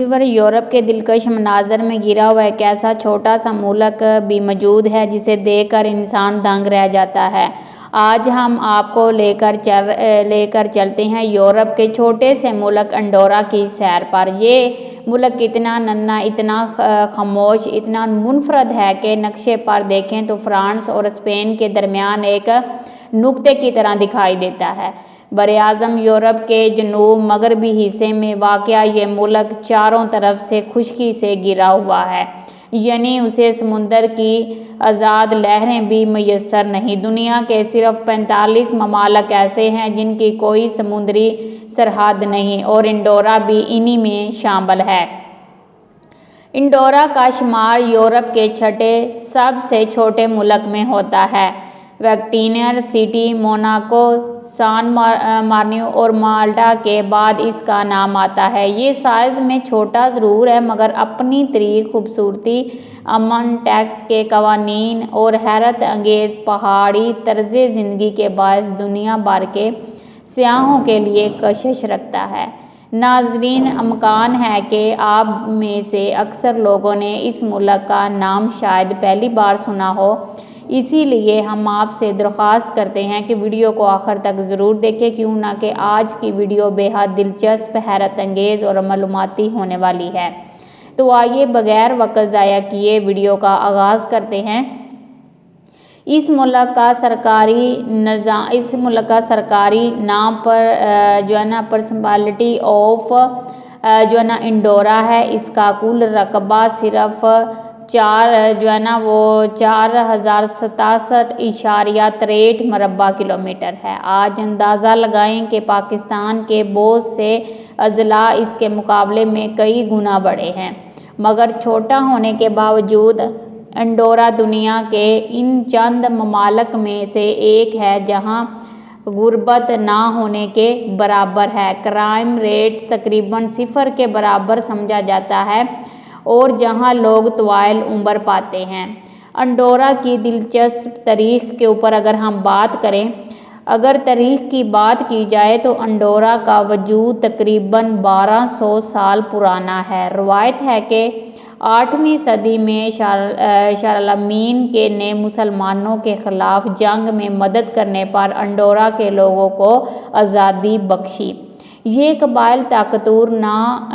Europe के दिलकश मनाजर में घिरा हुआ एक ऐसा छोटा सा मुल्क भी मौजूद है जिसे देखकर इंसान दंग रह जाता है। आज हम आपको लेकर चलते हैं यूरोप के छोटे से मुल्क अंडोरा की सैर पर। ये मुल्क इतना नन्हा, इतना खामोश, इतना मुनफरद है कि नक्शे पर देखें तो फ्रांस और स्पेन के दरमियान एक नुक्ते की तरह दिखाई देता है। बरआज़म यूरोप के जनूब मगरबी हिस्से में वाक़या ये मुल्क चारों तरफ से खुश्की से घिरा हुआ है, यानी उसे समुंदर की आज़ाद लहरें भी मैसर नहीं। दुनिया के सिर्फ 45 ममालिक ऐसे हैं जिनकी कोई समुद्री सरहद नहीं, और अंडोरा भी इन्हीं में शामिल है। अंडोरा का शुमार यूरोप के छठे सबसे छोटे मुल्क में होता है। वैटिकन सिटी, मोनाको, सान मारिनो और माल्टा के बाद इसका नाम आता है। ये साइज़ में छोटा ज़रूर है, मगर अपनी तरीक़, खूबसूरती, अमन, टैक्स के कवानीन और हैरत अंगेज़ पहाड़ी तर्ज़ ज़िंदगी के बायस दुनिया भर के सयाहों के लिए कशिश रखता है। नाज़रीन, इम्कान है कि आप में से अक्सर लोगों ने इस मुल्क का नाम शायद पहली बार सुना हो, इसीलिए हम आपसे दरख्वास्त करते हैं कि वीडियो को आखिर तक ज़रूर देखें, क्यों ना कि आज की वीडियो बेहद दिलचस्प, हैरत अंगेज़ और मालूमाती होने वाली है। तो आइए बग़ैर वक्त ज़ाया किए वीडियो का आगाज़ करते हैं। इस मुल्क का सरकारी नाम पर पर्सनैलिटी ऑफ अंडोरा है। इसका कुल रकबा सिर्फ 4067.63 मरबा किलोमीटर है। आज अंदाज़ा लगाएं कि पाकिस्तान के बहुत से अज़ला इसके मुकाबले में कई गुना बड़े हैं, मगर छोटा होने के बावजूद अंडोरा दुनिया के इन चंद ममालिक में से एक है जहां गुर्बत ना होने के बराबर है, क्राइम रेट तकरीबन 0 के बराबर समझा जाता है, और जहां लोग तवाइल उम्र पाते हैं। अंडोरा की दिलचस्प तारीख़ के ऊपर अगर हम बात करें, अगर तारीख़ की बात की जाए तो अंडोरा का वजूद तकरीबन 1200 साल पुराना है। रवायत है कि 8वीं सदी में शारलमीन ने मुसलमानों के ख़िलाफ़ जंग में मदद करने पर अंडोरा के लोगों को आज़ादी बख्शी। ये कबाइल ताकतूर ना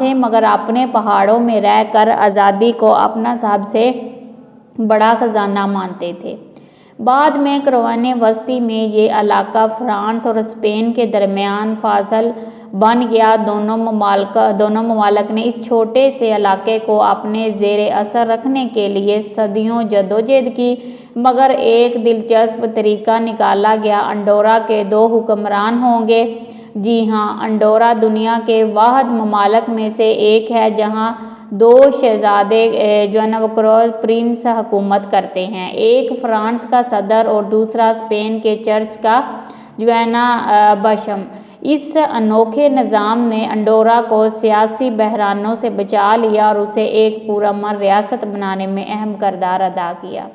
थे, मगर अपने पहाड़ों में रहकर आज़ादी को अपना सबसे बड़ा ख़जाना मानते थे। बाद में क़ुरान वस्ती में ये इलाका फ्रांस और स्पेन के दरमियान फासल बन गया। दोनों ममालिक ने इस छोटे से इलाके को अपने ज़ेरे असर रखने के लिए सदियों जदोजहद की, मगर एक दिलचस्प तरीका निकाला गया। अंडोरा के 2 हुक्मरान होंगे। जी हाँ, अंडोरा दुनिया के वाहिद ममालिक में से एक है जहाँ 2 शहज़ादे क्राउन प्रिंस हुकूमत करते हैं, एक फ्रांस का सदर और दूसरा स्पेन के चर्च का बशम। इस अनोखे निज़ाम ने अंडोरा को सियासी बहरानों से बचा लिया और उसे एक पुरअमन रियासत बनाने में अहम किरदार अदा किया।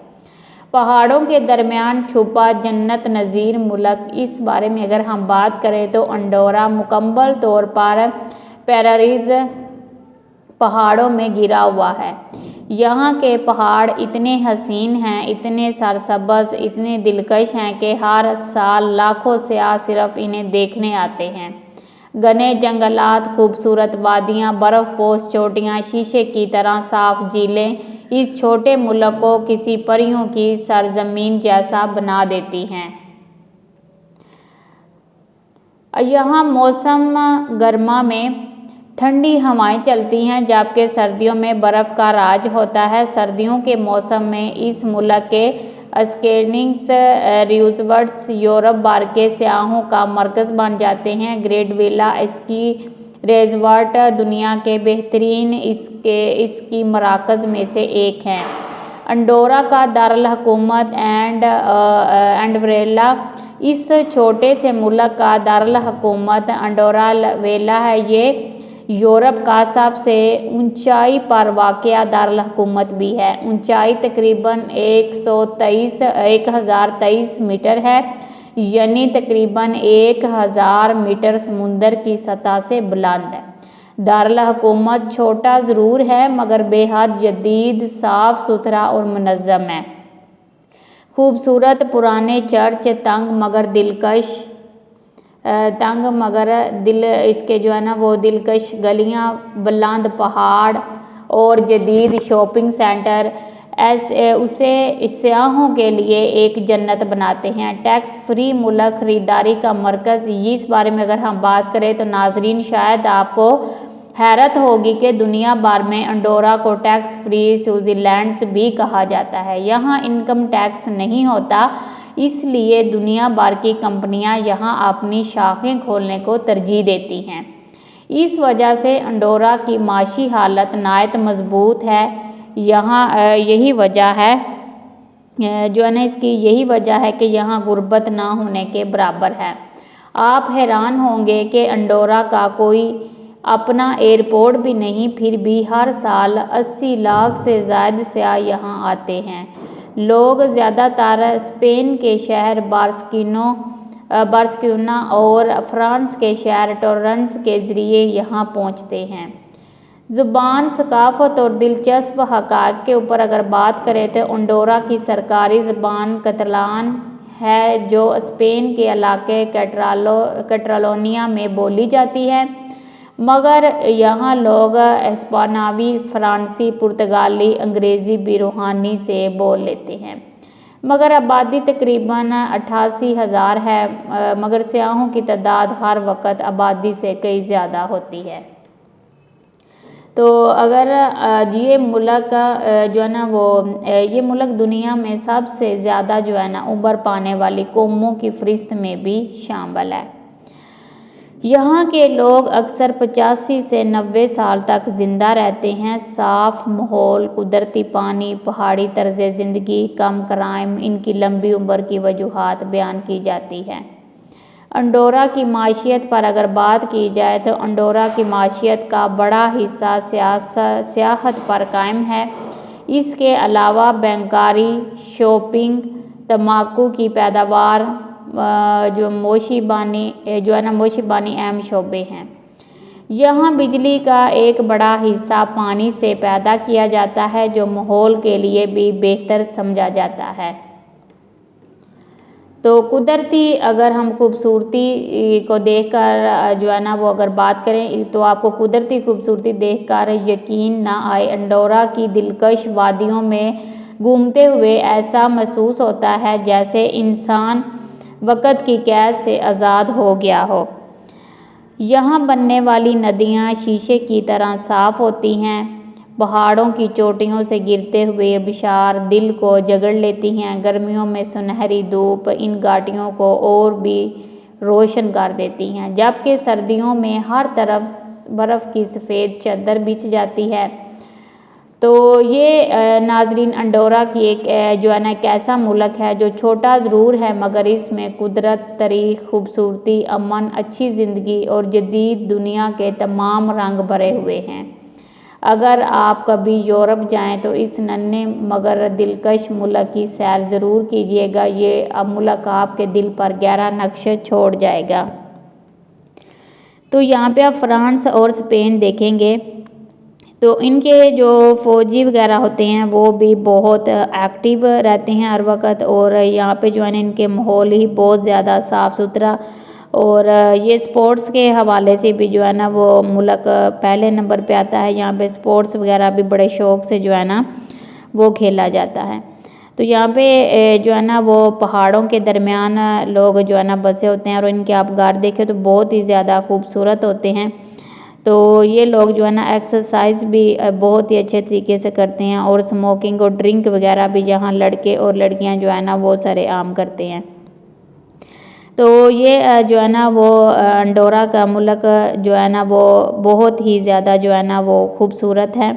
पहाड़ों के दरमियान छुपा जन्नत नज़ीर मुल्क, इस बारे में अगर हम बात करें तो अंडोरा मुकम्मल तौर पर पैरारीज पहाड़ों में घिरा हुआ है। यहाँ के पहाड़ इतने हसीन हैं, इतने सरसब्ज़, इतने दिलकश हैं कि हर साल लाखों सयाह सिर्फ इन्हें देखने आते हैं। घने जंगलात, खूबसूरत वादियाँ, बर्फ़पोश चोटियाँ, शीशे की तरह साफ झीलें इस छोटे मुल्क को किसी परियों की सरजमीन जैसा बना देती हैं। यहाँ मौसम गर्मा में ठंडी हवाएं चलती हैं, जबकि सर्दियों में बर्फ़ का राज होता है। सर्दियों के मौसम में इस मुल्क के स्कीइंग रिज़ॉर्ट्स यूरोप भर के सयाहों का मरकज़ बन जाते हैं। ग्रेट विला स्की रिज़ॉर्ट दुनिया के बेहतरीन इसकी मराकज़ में से एक हैं। अंडोरा का दारुल हुकूमत एंडब्रेला, इस छोटे से मुल्क का दारुल हुकूमत अंडोरा वेला है। ये यूरोप का सबसे ऊंचाई पर वाक़या दारुल हुकूमत भी है। ऊंचाई तकरीबन 1023 मीटर है, यानी तकरीबन 1000 मीटर समुंदर की सतह से बुलंद है। दारुल हुकूमत छोटा ज़रूर है मगर बेहद जदीद, साफ़ सुथरा और मुनज़्ज़म है। खूबसूरत पुराने चर्च, तंग मगर दिल इसके जो है ना वो दिलकश गलियाँ, बुलंद पहाड़ और जदीद शॉपिंग सेंटर ऐसे उसे सयाहों के लिए एक जन्नत बनाते हैं। टैक्स फ्री मुल्क ख़रीदारी का मरकज़, इस बारे में अगर हम बात करें तो नाजरीन शायद आपको हैरत होगी कि दुनिया भर में अंडोरा को टैक्स फ्री स्विट्ज़रलैंड भी कहा जाता है। यहाँ इनकम टैक्स नहीं होता, इसलिए दुनिया भर की कंपनियां यहाँ अपनी शाखें खोलने को तरजीह देती हैं। इस वजह से अंडोरा की माशी हालत नायत मजबूत है। यहाँ यही वजह है जो है ना इसकी यही वजह है कि यहाँ गुर्बत ना होने के बराबर है। आप हैरान होंगे कि अंडोरा का कोई अपना एयरपोर्ट भी नहीं, फिर भी हर साल 80 लाख से ज़्यादा सयाह यहाँ आते हैं। लोग ज़्यादातर स्पेन के शहर बार्सिलोना और फ्रांस के शहर टोरंटो के ज़रिए यहाँ पहुँचते हैं। ज़ुबान, सकाफ़त और दिलचस्प हक़ाइक़ के ऊपर अगर बात करें तो अंडोरा की सरकारी ज़बान कतालान है, जो स्पेन के इलाके कैटलोनिया में बोली जाती है, मगर यहाँ लोग स्पेनावी, फ़रांसी, पुर्तगाली, अंग्रेज़ी भी रूहानी से बोल लेते हैं। मगर आबादी तकरीबन 88,000 है, मगर सयाहों की तादाद हर वक्त आबादी से कई ज़्यादा होती है। तो अगर ये मुल्क जो है ना वो ये मुल्क दुनिया में सबसे ज़्यादा जो है ना उभर पाने वाली कौमों की फ़हरिस्त में भी शामिल है। यहाँ के लोग अक्सर 85 से 90 साल तक ज़िंदा रहते हैं। साफ़ माहौल, कुदरती पानी, पहाड़ी तर्ज़ ज़िंदगी, कम क्राइम इनकी लंबी उम्र की वजूहात बयान की जाती है। अंडोरा की माशियत पर अगर बात की जाए तो अंडोरा की माशियत का बड़ा हिस्सा सियाहत पर कायम है। इसके अलावा बैंकारी, शॉपिंग, तंबाकू की पैदावार, जो मोशीबानी अहम शोबे हैं। यहाँ बिजली का एक बड़ा हिस्सा पानी से पैदा किया जाता है, जो माहौल के लिए भी बेहतर समझा जाता है। तो कुदरती अगर हम खूबसूरती को देखकर जो है ना वो अगर बात करें तो आपको कुदरती खूबसूरती देखकर यकीन ना आए। अंडोरा की दिलकश वादियों में घूमते हुए ऐसा महसूस होता है जैसे इंसान वक़्त की कैद से आज़ाद हो गया हो। यहाँ बनने वाली नदियाँ शीशे की तरह साफ़ होती हैं। पहाड़ों की चोटियों से गिरते हुए आबशार दिल को जकड़ लेती हैं। गर्मियों में सुनहरी धूप इन घाटियों को और भी रोशन कर देती हैं, जबकि सर्दियों में हर तरफ बर्फ़ की सफ़ेद चादर बिछ जाती है। तो ये नाजरीन अंडोरा की एक जो है ना एक ऐसा मुल्क है जो छोटा ज़रूर है, मगर इसमें कुदरत, तारीख़, खूबसूरती, अमन, अच्छी ज़िंदगी और जदीद दुनिया के तमाम रंग भरे हुए हैं। अगर आप कभी यूरोप जाएं तो इस नन्हे मगर दिलकश मुल्क की सैर ज़रूर कीजिएगा। ये मुल्क आपके दिल पर गहरा नक्श छोड़ जाएगा। तो यहाँ पे आप फ्रांस और स्पेन देखेंगे तो इनके जो फ़ौजी वगैरह होते हैं वो भी बहुत एक्टिव रहते हैं हर वक्त, और यहाँ पे जो है ना इनके माहौल ही बहुत ज़्यादा साफ़ सुथरा, और ये स्पोर्ट्स के हवाले से भी जो है ना वो मुल्क पहले नंबर पे आता है। यहाँ पे स्पोर्ट्स वगैरह भी बड़े शौक़ से जो है ना वो खेला जाता है। तो यहाँ पे जो है ना वो पहाड़ों के दरमियान लोग जो है ना बसे होते हैं, और इनके आप घर देखें तो बहुत ही ज़्यादा खूबसूरत होते हैं। तो ये लोग जो है ना एक्सरसाइज भी बहुत ही अच्छे तरीके से करते हैं, और स्मोकिंग और ड्रिंक वगैरह भी यहाँ लड़के और लड़कियाँ जो है ना वो सरेआम करते हैं। तो ये जो है ना वो अंडोरा का मुल्क जो है ना वो बहुत ही ज़्यादा जो है ना वो खूबसूरत है,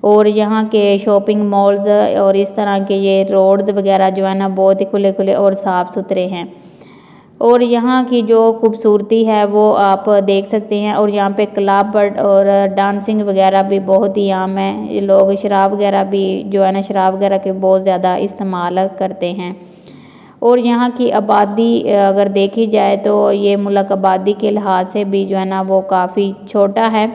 और यहाँ के शॉपिंग मॉल्स और इस तरह के ये रोड्स वगैरह जो है ना बहुत ही खुले खुले और साफ़ सुथरे हैं। और यहाँ की जो खूबसूरती है वो आप देख सकते हैं, और यहाँ पे क्लब और डांसिंग वगैरह भी बहुत ही आम है। ये लोग शराब वगैरह भी जो है ना शराब वगैरह के बहुत ज़्यादा इस्तेमाल करते हैं। और यहाँ की आबादी अगर देखी जाए तो ये मुल्क आबादी के लिहाज से भी जो है ना वो काफ़ी छोटा है।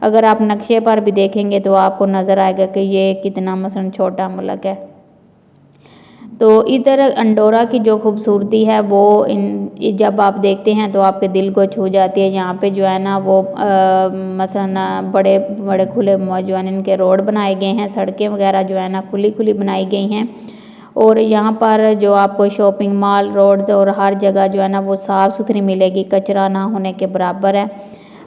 अगर आप नक्शे पर भी देखेंगे तो आपको नज़र आएगा कि ये कितना मसलन छोटा मुल्क है। तो इधर अंडोरा की जो खूबसूरती है वो जब आप देखते हैं तो आपके दिल को छू जाती है। यहाँ पे जो है ना वो मसलन बड़े बड़े खुले जो है इनके रोड बनाए गए हैं, सड़कें वगैरह जो है ना खुली खुली बनाई गई हैं। और यहाँ पर जो आपको शॉपिंग मॉल, रोड्स और हर जगह जो है ना वो साफ़ सुथरी मिलेगी, कचरा ना होने के बराबर है।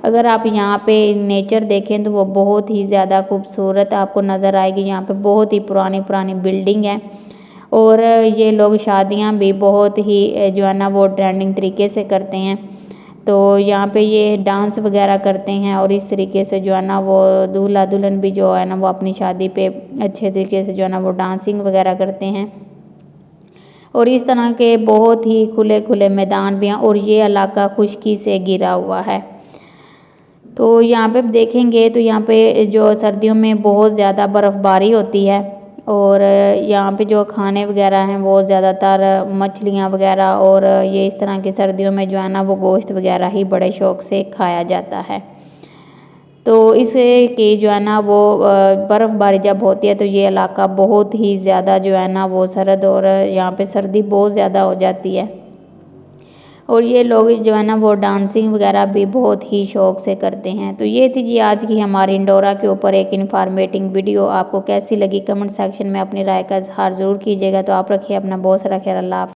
अगर आप यहाँ पे नेचर देखें तो वो बहुत ही ज़्यादा खूबसूरत आपको नज़र आएगी। यहाँ पे बहुत ही पुरानी पुरानी बिल्डिंग है और ये लोग शादियाँ भी बहुत ही जो है ना वो ट्रेंडिंग तरीके से करते हैं। तो यहाँ पे ये डांस वगैरह करते हैं और इस तरीके से जो है ना वो दूल्हा दुल्हन भी जो है ना वो अपनी शादी पे अच्छे तरीके से जो है ना वो डांसिंग वगैरह करते हैं। और इस तरह के बहुत ही खुले खुले मैदान भी हैं और ये इलाका खुश्की से घिरा हुआ है। तो यहाँ पे देखेंगे तो यहाँ पे जो सर्दियों में बहुत ज़्यादा बर्फ़बारी होती है और यहाँ पे जो खाने वगैरह हैं वो ज़्यादातर मछलियाँ वगैरह और ये इस तरह की सर्दियों में जो है ना वो गोश्त वगैरह ही बड़े शौक़ से खाया जाता है। तो इसे कि जो है ना वो बर्फ़बारी जब होती है तो ये इलाका बहुत ही ज़्यादा जो है ना वो सर्द और यहाँ पे सर्दी बहुत ज़्यादा हो जाती है। और ये लोग जो है ना वो डांसिंग वगैरह भी बहुत ही शौक़ से करते हैं। तो ये थी जी आज की हमारी इंडोरा के ऊपर एक इन्फॉर्मेटिव वीडियो। आपको कैसी लगी कमेंट सेक्शन में अपनी राय का इज़हार ज़रूर कीजिएगा। तो आप रखिए अपना बहुत सारा ख्याल। अल्लाह हाफ़िज़।